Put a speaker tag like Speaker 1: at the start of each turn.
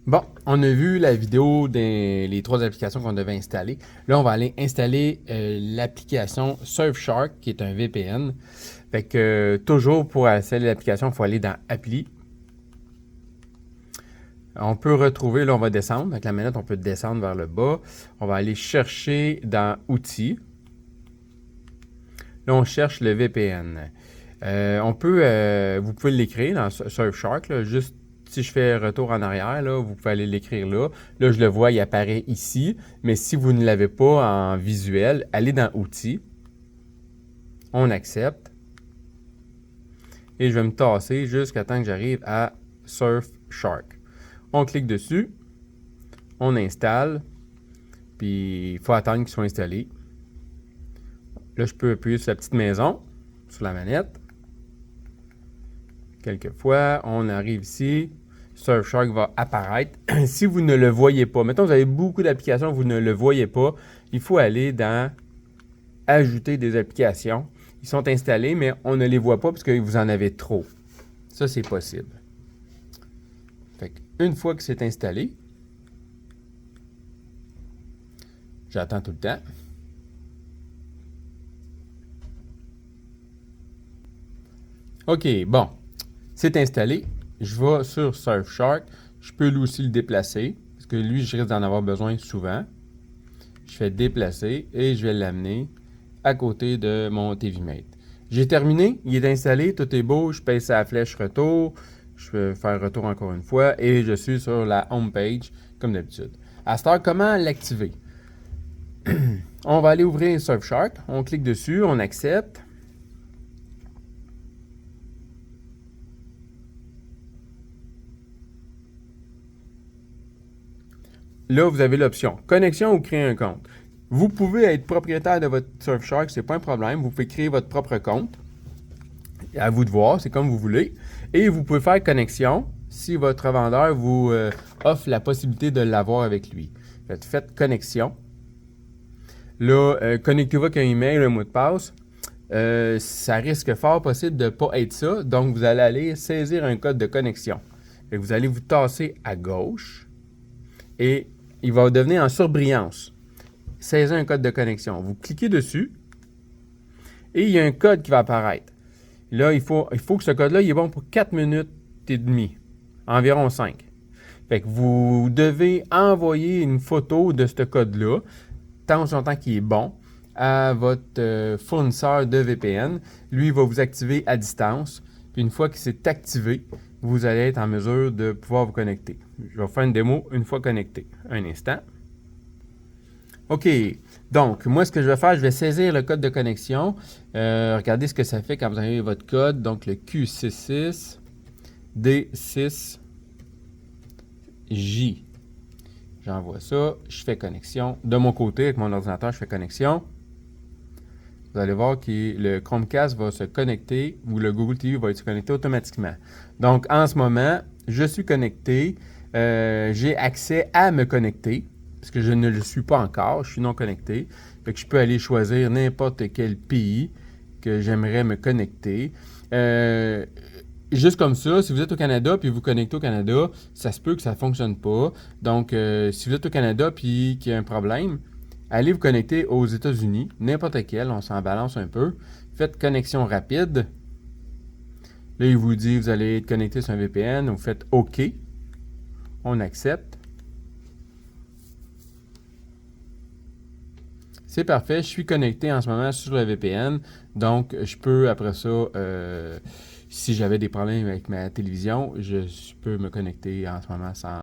Speaker 1: Bon, on a vu la vidéo des trois applications qu'on devait installer. Là, on va aller installer l'application Surfshark, qui est un VPN. Fait que toujours pour installer l'application, il faut aller dans Appli. On peut retrouver, là, on va descendre. Avec la manette, on peut descendre vers le bas. On va aller chercher dans Outils. Là, on cherche le VPN. Vous pouvez l'écrire dans Surfshark, là, juste si je fais retour en arrière, là, vous pouvez aller l'écrire là. Là, je le vois, il apparaît ici. Mais si vous ne l'avez pas en visuel, allez dans Outils. On accepte. Et je vais me tasser jusqu'à temps que j'arrive à Surfshark. On clique dessus. On installe. Puis, il faut attendre qu'il soit installé. Là, je peux appuyer sur la petite maison, sur la manette. Quelquefois, on arrive ici. Surfshark va apparaître. Si vous ne le voyez pas, mettons vous avez beaucoup d'applications, vous ne le voyez pas, il faut aller dans Ajouter des applications. Ils sont installés, mais on ne les voit pas parce que vous en avez trop. Ça, c'est possible. Fait une fois que c'est installé, j'attends tout le temps. OK, bon. C'est installé. Je vais sur Surfshark. Je peux lui aussi le déplacer, parce que lui, je risque d'en avoir besoin souvent. Je fais déplacer et je vais l'amener à côté de mon TVMate. J'ai terminé, il est installé, tout est beau, je pèse la flèche retour, je vais faire retour encore une fois et je suis sur la home page comme d'habitude. À cette heure, comment l'activer? On va aller ouvrir Surfshark, on clique dessus, on accepte. Là, vous avez l'option connexion ou créer un compte. Vous pouvez être propriétaire de votre Surfshark, c'est pas un problème. Vous pouvez créer votre propre compte. À vous de voir, c'est comme vous voulez. Et vous pouvez faire connexion si votre vendeur vous offre la possibilité de l'avoir avec lui. Faites connexion. Là, connectez-vous avec un email, un mot de passe. Ça risque fort possible de ne pas être ça. Donc, vous allez aller saisir un code de connexion. Vous allez vous tasser à gauche et il va devenir en surbrillance. Saisir un code de connexion. Vous cliquez dessus et il y a un code qui va apparaître. Là, il faut que ce code-là, il est bon pour 4 minutes et demie, environ 5. Fait que vous devez envoyer une photo de ce code-là, tant son temps qu'il est bon, à votre fournisseur de VPN. Lui, il va vous activer à distance. Puis une fois qu'il s'est activé, vous allez être en mesure de pouvoir vous connecter. Je vais vous faire une démo une fois connecté. Un instant. OK. Donc, moi, ce que je vais faire, je vais saisir le code de connexion. Regardez ce que ça fait quand vous avez votre code. Donc, le Q66D6J. J'envoie ça. Je fais connexion. De mon côté, avec mon ordinateur, je fais connexion. Vous allez voir que le Chromecast va se connecter ou le Google TV va se connecter automatiquement. Donc, en ce moment, je suis connecté. J'ai accès à me connecter parce que je ne le suis pas encore. Je suis non connecté. Fait que je peux aller choisir n'importe quel pays que j'aimerais me connecter. Juste comme ça, si vous êtes au Canada puis vous connectez au Canada, ça se peut que ça ne fonctionne pas. Donc, si vous êtes au Canada puis qu'il y a un problème, allez vous connecter aux États-Unis, n'importe quel, on s'en balance un peu. Faites connexion rapide. Là, il vous dit, vous allez être connecté sur un VPN. Vous faites OK. On accepte. C'est parfait, je suis connecté en ce moment sur le VPN. Donc, je peux, après ça, si j'avais des problèmes avec ma télévision, je peux me connecter en ce moment sans